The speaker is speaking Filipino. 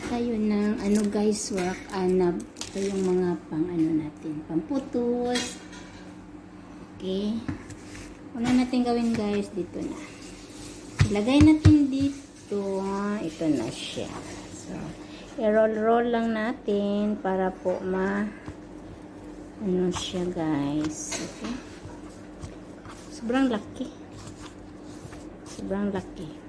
tayo ng ano guys, work anab. Ito yung mga pang ano natin, pamputos. Okay. Una natin gawin guys, dito na. Ilagay natin dito. Ito na siya. So, i-roll-roll lang natin para po ano siya guys. Okay. Sobrang laki. Sobrang laki.